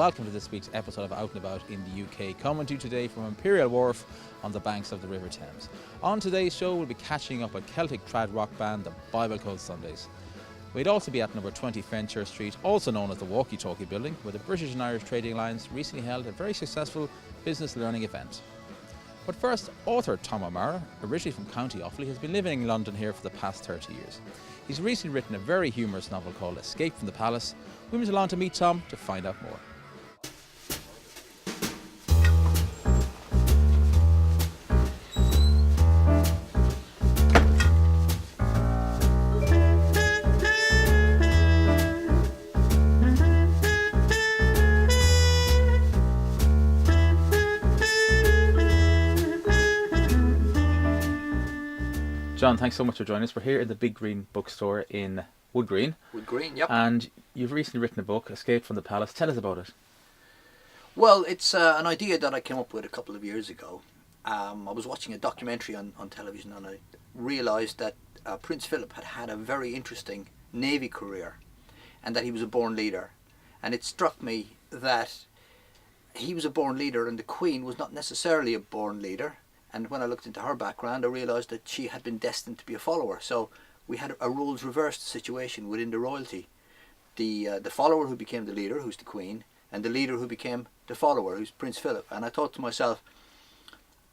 welcome to this week's episode of Out and About in the UK, coming to you today from Imperial Wharf on the banks of the River Thames. On today's show, we'll be catching up with Celtic trad rock band, the BibleCode Sundays. We'd also be at number 20 Fenchurch Street, also known as the Walkie-Talkie building, where the British and Irish Trading Alliance recently held a very successful business learning event. But first, author Tom O'Mara, originally from County Offaly, has been living in London here for the past 30 years. He's recently written a very humorous novel called Escape from the Palace. We went along to meet Tom to find out more. John, thanks so much for joining us. We're here at the Big Green bookstore in Wood Green. Wood Green, yep. And you've recently written a book, Escape from the Palace. Tell us about it. Well, it's an idea that I came up with a couple of years ago. I was watching a documentary on television and I realised that Prince Philip had a very interesting Navy career and that he was a born leader. And it struck me that he was a born leader and the Queen was not necessarily a born leader. And when I looked into her background, I realised that she had been destined to be a follower. So we had a roles reversed situation within the royalty. The follower who became the leader, who's the Queen, and the leader who became the follower, who's Prince Philip. And I thought to myself,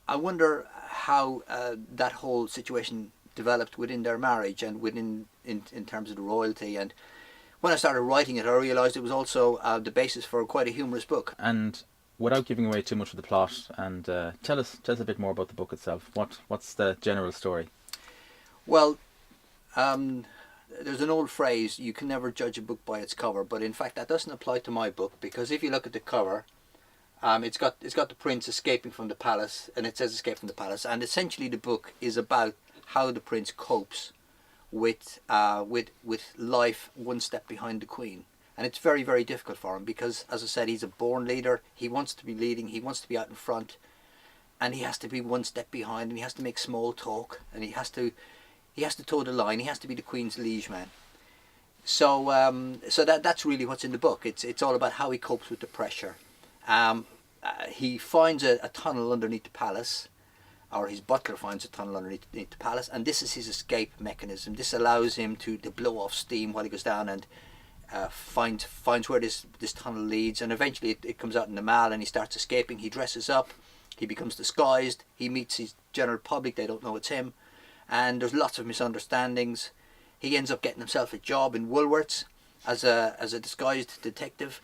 I wonder how that whole situation developed within their marriage and within in terms of the royalty. And when I started writing it, I realised it was also the basis for quite a humorous book. And without giving away too much of the plot, and tell us a bit more about the book itself. What's the general story? Well, there's an old phrase, you can never judge a book by its cover, but in fact that doesn't apply to my book, because if you look at the cover, it's got the prince escaping from the palace, and it says escape from the palace, and essentially the book is about how the prince copes with life one step behind the Queen. And it's very, very difficult for him because, as I said, he's a born leader. He wants to be leading. He wants to be out in front. And he has to be one step behind. And he has to make small talk. And he has to toe the line. He has to be the Queen's liege man. So that's really what's in the book. It's all about how he copes with the pressure. He finds a tunnel underneath the palace. Or his butler finds a tunnel underneath the palace. And this is his escape mechanism. This allows him to blow off steam while he goes down and finds where this tunnel leads, and eventually it comes out in the mall and he starts escaping. He dresses up, he becomes disguised, he meets his general public, they don't know it's him, and there's lots of misunderstandings. He ends up getting himself a job in Woolworths as a disguised detective,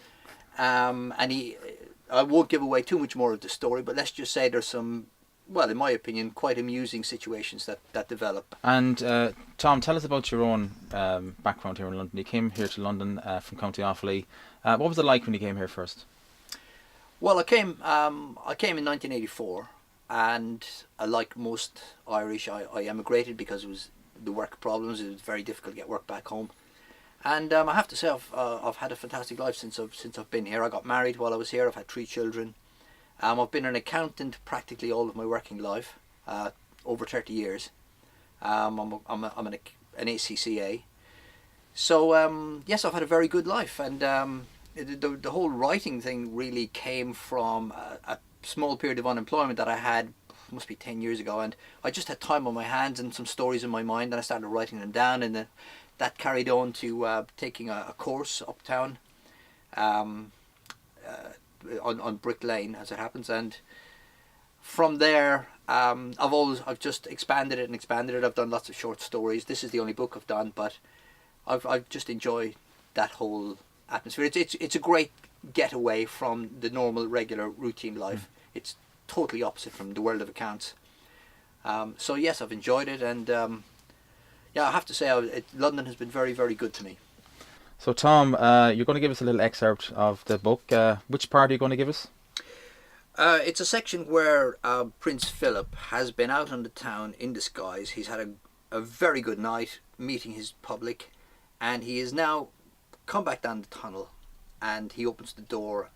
and I won't give away too much more of the story, but let's just say there's some, well, in my opinion, quite amusing situations that develop. And Tom, tell us about your own background here in London. You came here to London from County Offaly. What was it like when you came here first? Well, I came in 1984, and like most Irish, I emigrated because it was the work problems. It was very difficult to get work back home. And I have to say, I've had a fantastic life since I've been here. I got married while I was here. I've had 3 children. I've been an accountant practically all of my working life, over 30 years. I'm an ACCA. So yes, I've had a very good life, and the whole writing thing really came from a small period of unemployment that I had, must be 10 years ago, and I just had time on my hands and some stories in my mind, and I started writing them down, and that carried on to taking a course uptown. On Brick Lane, as it happens, and from there I've just expanded it. I've done lots of short stories. This is the only book I've done, but I've just enjoyed that whole atmosphere. It's a great getaway from the normal, regular, routine life. It's totally opposite from the world of accounts. So yes, I've enjoyed it, and yeah, I have to say London has been very, very good to me. So Tom, you're going to give us a little excerpt of the book. Which part are you going to give us? It's a section where Prince Philip has been out on the town in disguise. He's had a very good night meeting his public, and he is now come back down the tunnel, and he opens the door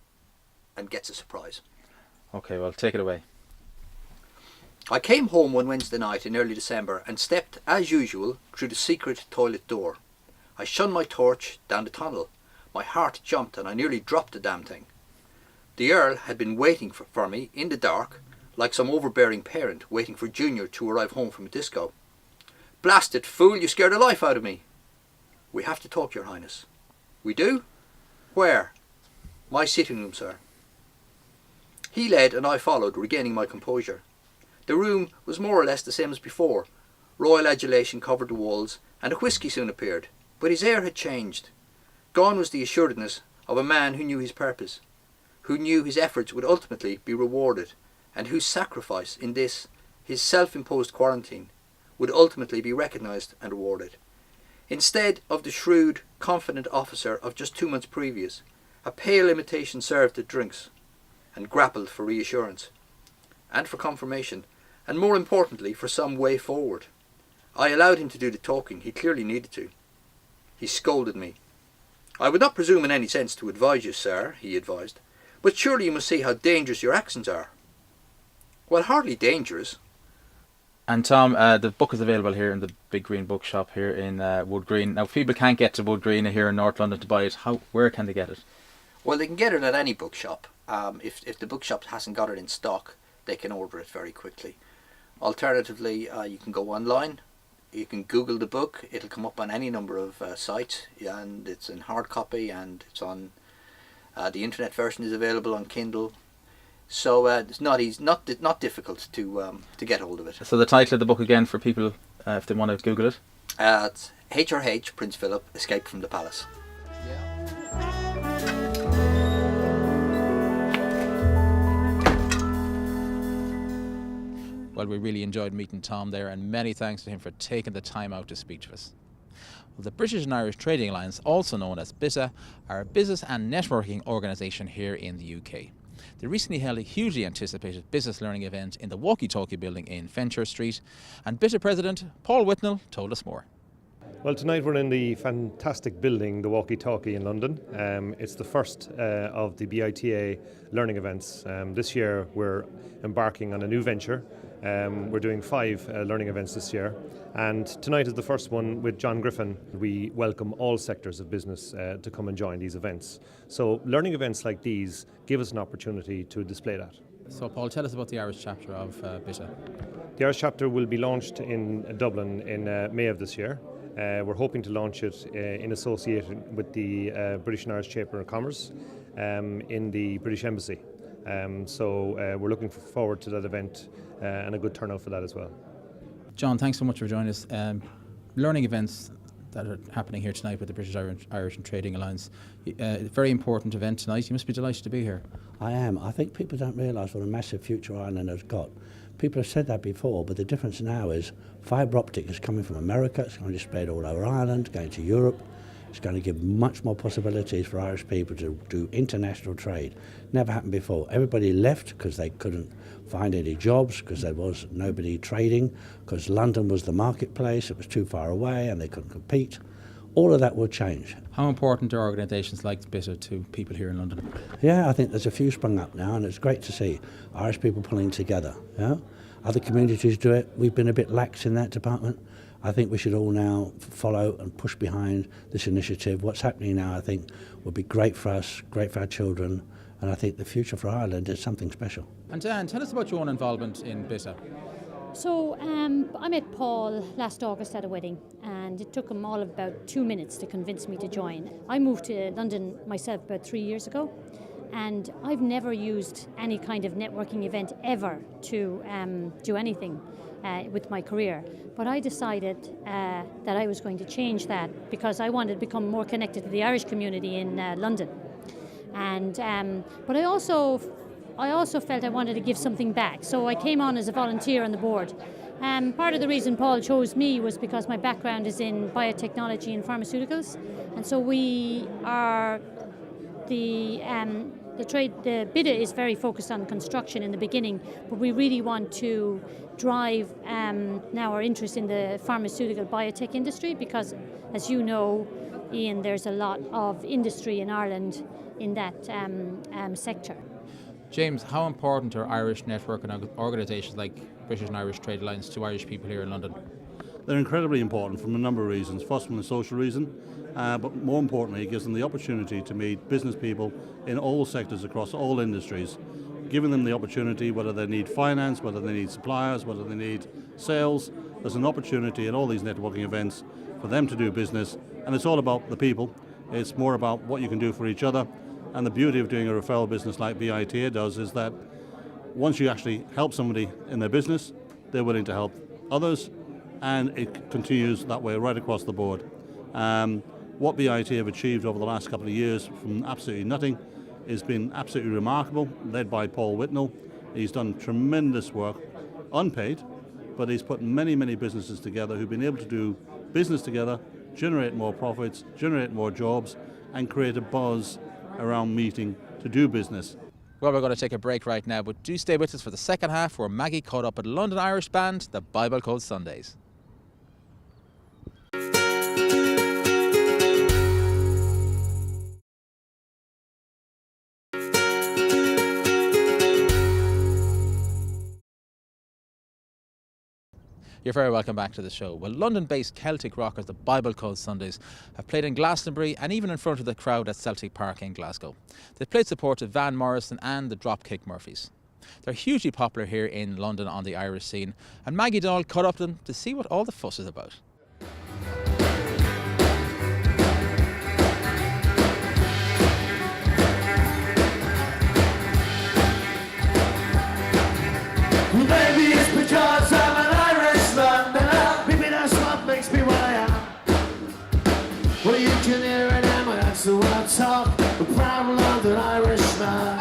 and gets a surprise. Okay, well, take it away. I came home one Wednesday night in early December and stepped, as usual, through the secret toilet door. I shone my torch down the tunnel. My heart jumped and I nearly dropped the damn thing. The Earl had been waiting for me in the dark, like some overbearing parent waiting for Junior to arrive home from a disco. "Blasted fool, you scared the life out of me." "We have to talk, Your Highness." "We do? Where?" "My sitting room, sir." He led and I followed, regaining my composure. The room was more or less the same as before. Royal adulation covered the walls, and a whisky soon appeared, but his air had changed. Gone was the assuredness of a man who knew his purpose, who knew his efforts would ultimately be rewarded, and whose sacrifice in this, his self-imposed quarantine, would ultimately be recognised and rewarded. Instead of the shrewd, confident officer of just 2 months previous, a pale imitation served the drinks, and grappled for reassurance, and for confirmation, and more importantly for some way forward. I allowed him to do the talking he clearly needed to. He scolded me. "I would not presume in any sense to advise you, sir," he advised, "but surely you must see how dangerous your actions are." "Well, hardly dangerous." And Tom, the book is available here in the Big Green Bookshop here in Wood Green. Now, if people can't get to Wood Green here in North London to buy it, where can they get it? Well, they can get it at any bookshop. If the bookshop hasn't got it in stock, they can order it very quickly. Alternatively, you can go online. You can Google the book. It'll come up on any number of sites, and it's in hard copy, and it's on the internet version is available on Kindle. So it's not easy, not difficult to get hold of it. So the title of the book again for people if they want to Google it. It's HRH Prince Philip, Escape from the Palace. Well, we really enjoyed meeting Tom there, and many thanks to him for taking the time out to speak to us. Well, the British and Irish Trading Alliance, also known as BITA, are a business and networking organisation here in the UK. They recently held a hugely anticipated business learning event in the Walkie-Talkie building in Fenchurch Street, and BITA President Paul Whitnell told us more. Well, tonight we're in the fantastic building, the Walkie-Talkie in London. It's the first of the BITA learning events. This year we're embarking on a new venture. We're doing 5 learning events this year, and tonight is the first one with John Griffin. We welcome all sectors of business to come and join these events. So learning events like these give us an opportunity to display that. So Paul, tell us about the Irish chapter of BITA. The Irish chapter will be launched in Dublin in May of this year. We're hoping to launch it in association with the British and Irish Chamber of Commerce in the British Embassy. So we're looking forward to that event and a good turnout for that as well. John, thanks so much for joining us. Learning events that are happening here tonight with the British Irish and Trading Alliance. Very important event tonight. You must be delighted to be here. I am. I think people don't realise what a massive future Ireland has got. People have said that before, but the difference now is fibre optic is coming from America. It's going to spread all over Ireland, going to Europe. It's going to give much more possibilities for Irish people to do international trade. Never happened before. Everybody left because they couldn't find any jobs, because there was nobody trading, because London was the marketplace, it was too far away and they couldn't compete. All of that will change. How important are organisations like BITA to people here in London? Yeah, I think there's a few sprung up now, and it's great to see Irish people pulling together. Yeah? Other communities do it. We've been a bit lax in that department. I think we should all now follow and push behind this initiative. What's happening now, I think, will be great for us, great for our children, and I think the future for Ireland is something special. And Dan, tell us about your own involvement in BITA. So I met Paul last August at a wedding, and it took him all of about 2 minutes to convince me to join. I moved to London myself about 3 years ago, and I've never used any kind of networking event ever to do anything with my career. But I decided that I was going to change that because I wanted to become more connected to the Irish community in London. And but I also felt I wanted to give something back, so I came on as a volunteer on the board. Part of the reason Paul chose me was because my background is in biotechnology and pharmaceuticals, and so we are the BITA is very focused on construction in the beginning, but we really want to drive now our interest in the pharmaceutical biotech industry because, as you know, Ian, there's a lot of industry in Ireland in that sector. James, how important are Irish networking organisations like British and Irish Trade Alliance to Irish people here in London? They're incredibly important from a number of reasons. First, from a social reason, but more importantly, it gives them the opportunity to meet business people in all sectors across all industries, giving them the opportunity, whether they need finance, whether they need suppliers, whether they need sales. There's an opportunity at all these networking events for them to do business, and it's all about the people. It's more about what you can do for each other, and the beauty of doing a referral business like BITA does is that once you actually help somebody in their business, they're willing to help others, and it continues that way right across the board. What BIT have achieved over the last couple of years from absolutely nothing has been absolutely remarkable, led by Paul Whitnell. He's done tremendous work, unpaid, but he's put many, many businesses together who've been able to do business together, generate more profits, generate more jobs, and create a buzz around meeting to do business. Well, we're going to take a break right now, but do stay with us for the second half where Maggie caught up with London Irish band, the BibleCode Sundays. You're very welcome back to the show. Well, London-based Celtic rockers, the BibleCode Sundays, have played in Glastonbury and even in front of the crowd at Celtic Park in Glasgow. They've played support to Van Morrison and the Dropkick Murphys. They're hugely popular here in London on the Irish scene, and Maggie Dahl caught up to them to see what all the fuss is about. Maybe it's because I'm an Irishman, maybe that's what makes me what I am. Well, you can hear it in my accent when I talk, a proud London Irishman.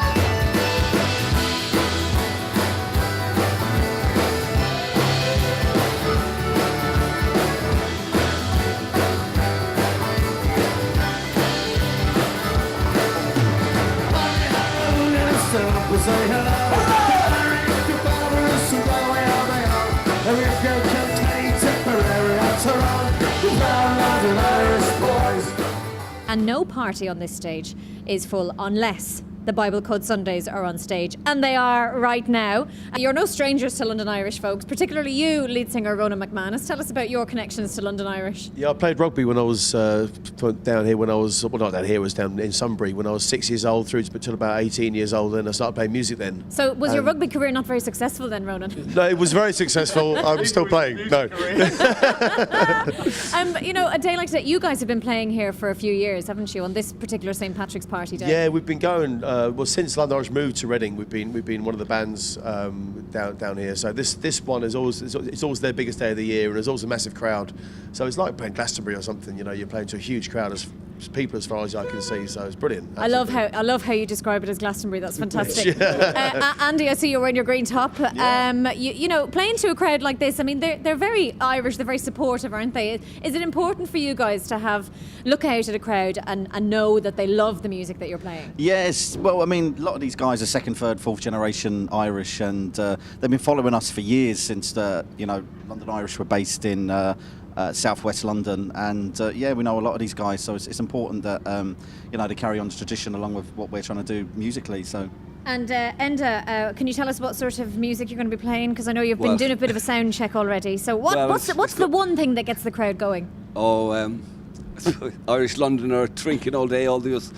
And no party on this stage is full unless the BibleCode Sundays are on stage, and they are right now. You're no strangers to London Irish folks, particularly you, lead singer Ronan McManus. Tell us about your connections to London Irish. Yeah, I played rugby when I was down here. When I was, well, not down here, it was down in Sunbury when I was 6 years old through to about 18 years old. Then I started playing music then. So was your rugby career not very successful then, Ronan? No, it was very successful. I'm still playing. No. You know, a day like today, you guys have been playing here for a few years, haven't you, on this particular St. Patrick's Party day? Yeah, we've been going. Well, since London Irish moved to Reading, we've been one of the bands down here. So this one is always their biggest day of the year, and there's always a massive crowd. So it's like playing Glastonbury or something. You know, you're playing to a huge crowd of people as far as I can see. So it's brilliant. Absolutely. I love how you describe it as Glastonbury. That's fantastic. Andy, I see you're wearing your green top. Yeah. You know, playing to a crowd like this. I mean, they're very Irish. They're very supportive, aren't they? Is it important for you guys to look out at a crowd and know that they love the music that you're playing? Yes. Well, I mean, a lot of these guys are second, third, fourth generation Irish, and they've been following us for years since London Irish were based in southwest London, and we know a lot of these guys, so it's important that they carry on the tradition along with what we're trying to do musically. So. And Enda, can you tell us what sort of music you're going to be playing? Because I know you've been doing a bit of a sound check already. So what's the one thing that gets the crowd going? Irish Londoner drinking all day, all those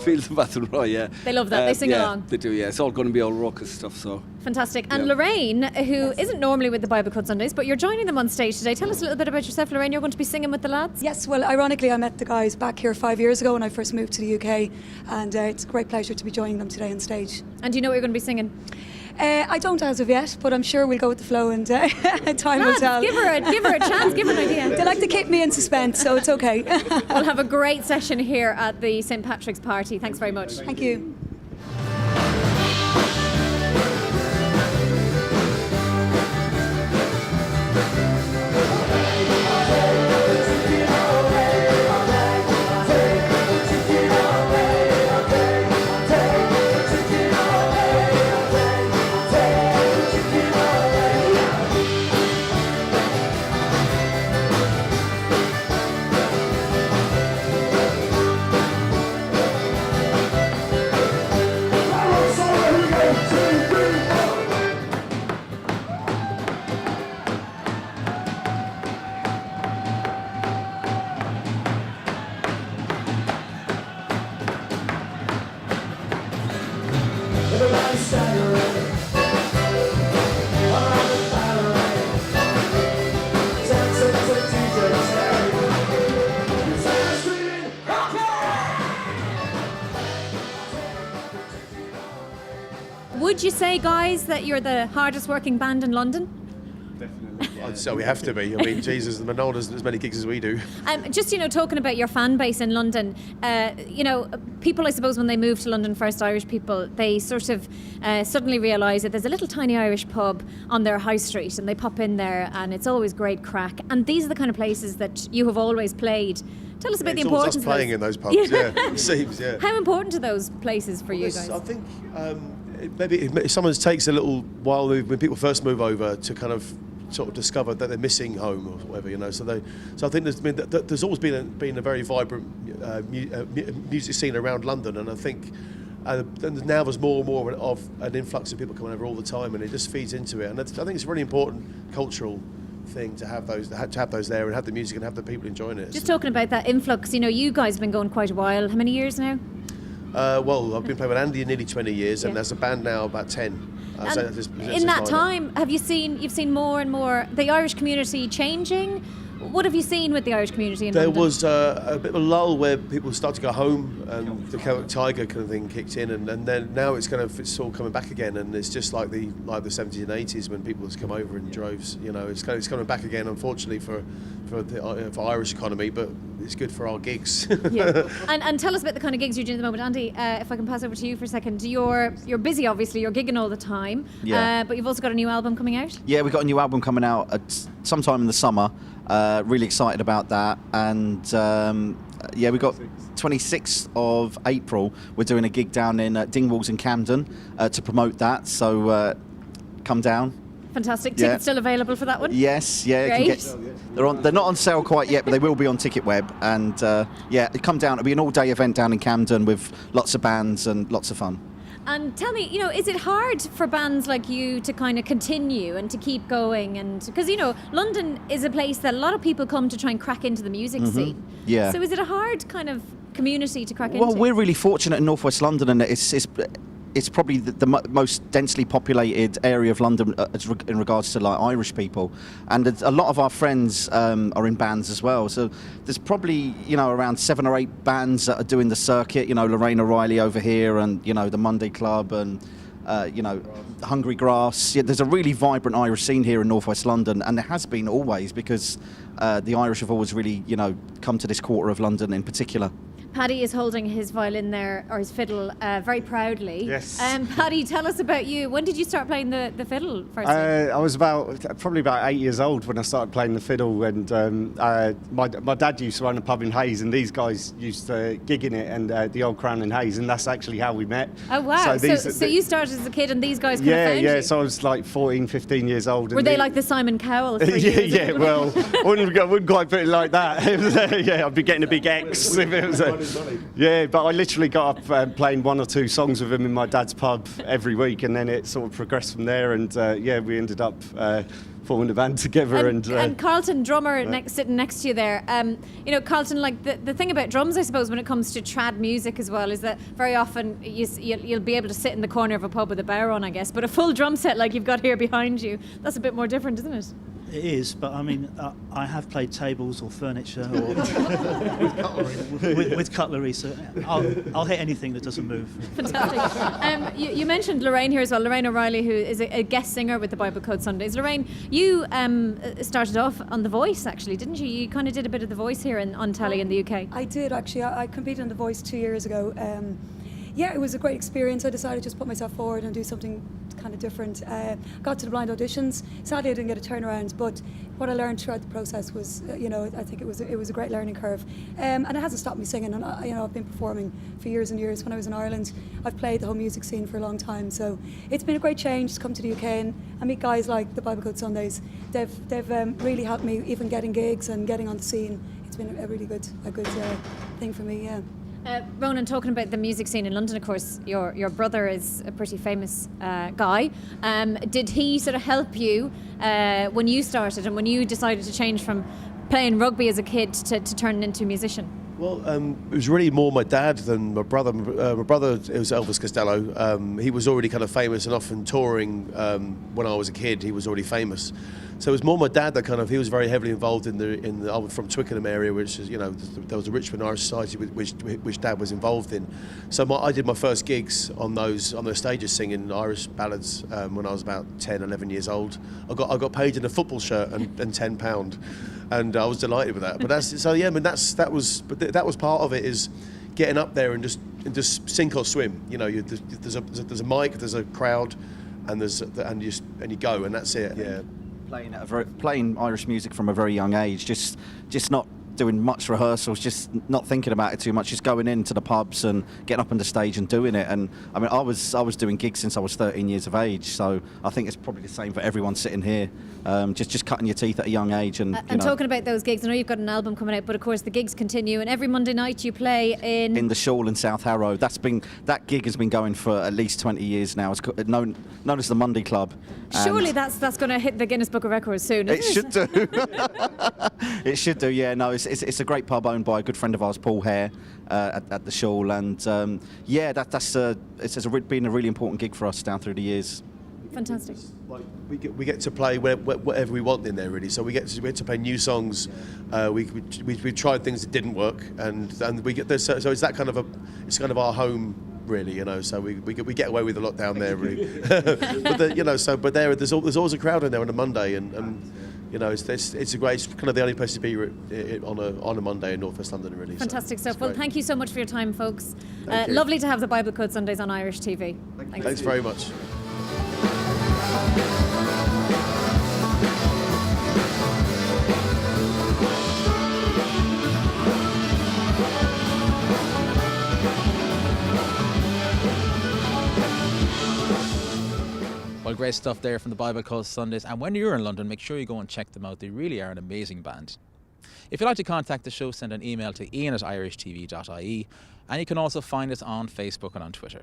fields of Battle Roy, yeah. They love that, they sing along. They do, yeah. It's all going to be all raucous stuff, so. Fantastic. And Lorraine, who isn't normally with the BibleCode Sundays, but you're joining them on stage today. Tell us a little bit about yourself, Lorraine. You're going to be singing with the lads? Yes, well, ironically, I met the guys back here 5 years ago when I first moved to the UK, and it's a great pleasure to be joining them today on stage. And do you know what you're going to be singing? I don't as of yet, but I'm sure we'll go with the flow and time will tell. Give her a chance, give her an idea. They like to keep me in suspense, so it's okay. We'll have a great session here at the St. Patrick's Party. Thanks very much. Thank you. Would you say, guys, that you're the hardest working band in London? So we have to be. I mean, Jesus, the Manol does as many gigs as we do. Just, talking about your fan base in London, people, I suppose, when they move to London, first Irish people, they sort of suddenly realise that there's a little tiny Irish pub on their high street, and they pop in there and it's always great crack. And these are the kind of places that you have always played. Tell us about the importance of playing in those pubs, it seems, yeah. How important are those places for you guys? I think maybe if someone takes a little while when people first move over to kind of sort of discover that they're missing home or whatever, So I think there's always been a very vibrant music scene around London, and I think now there's more and more of an influx of people coming over all the time, and it just feeds into it. And I think it's a really important cultural thing to have those there and have the music and have the people enjoying it. Just talking about that influx, you guys have been going quite a while. How many years now? Well, I've been playing with Andy in nearly 20 years, and as a band now about 10. In that time, you've seen more and more the Irish community changing? What have you seen with the Irish community in London? There was a bit of a lull where people started to go home, and the Celtic Tiger kind of thing kicked in, and then now it's all coming back again, and it's just like the 70s and 80s when people just come over in droves. It's coming back again, unfortunately for Irish economy, but it's good for our gigs. Yeah. And tell us about the kind of gigs you're doing at the moment, Andy. If I can pass over to you for a second, you're busy, obviously. You're gigging all the time. Yeah. But you've also got a new album coming out. Yeah, we've got a new album coming out sometime in the summer. Really excited about that, and we got 26th of April. We're doing a gig down in Dingwalls in Camden to promote that. So come down. Fantastic. Tickets still available for that one? Yes, yeah. Great. They're not on sale quite yet, but they will be on TicketWeb. And come down. It'll be an all-day event down in Camden with lots of bands and lots of fun. And tell me, is it hard for bands like you to kind of continue and to keep going? And because London is a place that a lot of people come to try and crack into the music scene. Yeah. So is it a hard kind of community to crack into? Well, we're really fortunate in North West London, and it's probably the most densely populated area of London in regards to like Irish people, and a lot of our friends are in bands as well. So there's probably around 7 or 8 bands that are doing the circuit. Lorraine O'Reilly over here, and the Monday Club, and Hungry Grass. Yeah, there's a really vibrant Irish scene here in North West London, and there has been always, because the Irish have always really come to this quarter of London in particular. Paddy is holding his violin there, or his fiddle, very proudly. Yes. Paddy, tell us about you. When did you start playing the fiddle first? I was probably about 8 years old when I started playing the fiddle, and my dad used to run a pub in Hayes, and these guys used to gig in it, and the old Crown in Hayes, and that's actually how we met. Oh wow! So you started as a kid, and these guys kind of found you? Yeah. So I was like 14, 15 years old. Were they like the Simon Cowell? Yeah. Well, I wouldn't quite put it like that. I'd be getting a big X if it was. Yeah, but I literally got up playing 1 or 2 songs with him in my dad's pub every week, and then it sort of progressed from there, and we ended up forming a band together. And Carlton, drummer, sitting next to you there. Carlton, like the thing about drums, I suppose, when it comes to trad music as well, is that very often you'll be able to sit in the corner of a pub with a bar on, I guess, but a full drum set like you've got here behind you, that's a bit more different, isn't it? It is, but I mean, I have played tables or furniture or with cutlery, so I'll hit anything that doesn't move. Fantastic. You mentioned Lorraine here as well, Lorraine O'Reilly, who is a guest singer with the BibleCode Sundays. Lorraine, you started off on The Voice, actually, didn't you? You kind of did a bit of The Voice here on telly in the UK. I did, actually. I competed on The Voice 2 years ago. It was a great experience. I decided to just put myself forward and do something kind of different. Got to the blind auditions. Sadly, I didn't get a turnaround, but what I learned throughout the process was, I think it was a great learning curve. And it hasn't stopped me singing. And I've been performing for years and years. When I was in Ireland, I've played the whole music scene for a long time. So it's been a great change to come to the UK and meet guys like the BibleCode Sundays. They've really helped me even getting gigs and getting on the scene. It's been a really good thing for me. Yeah. Ronan, talking about the music scene in London, of course, your brother is a pretty famous guy. Did he sort of help you when you started and when you decided to change from playing rugby as a kid to turning into a musician? Well, it was really more my dad than my brother. My brother, it was Elvis Costello. He was already kind of famous and often touring. When I was a kid, he was already famous. So it was more my dad that he was very heavily involved in the. I'm from Twickenham area, which is, there was a Richmond Irish Society which Dad was involved in. So I did my first gigs on those stages singing Irish ballads when I was about 10, 11 years old. I got paid in a football shirt and £10. And I was delighted with that. But that was part of it, is getting up there and just sink or swim. There's a mic, there's a crowd, and you go, and that's it. Yeah. Playing Irish music from a very young age, just not doing much rehearsals, just not thinking about it too much, just going into the pubs and getting up on the stage and doing it. And I mean, I was doing gigs since I was 13 years of age, so I think it's probably the same for everyone sitting here. Just cutting your teeth at a young age. And talking about those gigs, I know you've got an album coming out, but of course the gigs continue, and every Monday night you play in the Shawl in South Harrow. That gig has been going for at least 20 years now. It's known as the Monday Club. Surely that's going to hit the Guinness Book of Records soon, isn't it? Should do. It should do, yeah. No, it's a great pub owned by a good friend of ours, Paul Hare, at the Shawl, and it's been a really important gig for us down through the years. Fantastic. We get to play whatever we want in there, really. So we get to play new songs. We tried things that didn't work, and we get this. So it's that kind of our home, really. So we get away with a lot down there, really. But there's always a crowd in there on a Monday, and it's a great. It's kind of the only place to be on a Monday in North West London, really. Fantastic stuff. Well, thank you so much for your time, folks. Lovely to have the BibleCode Sundays on Irish TV. Thanks very much. Well, great stuff there from the BibleCode Sundays. And when you're in London, make sure you go and check them out. They really are an amazing band. If you'd like to contact the show, send an email to ian@irishtv.ie, and you can also find us on Facebook and on Twitter.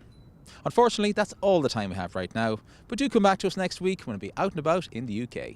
Unfortunately, that's all the time we have right now, but do come back to us next week when we'll be out and about in the UK.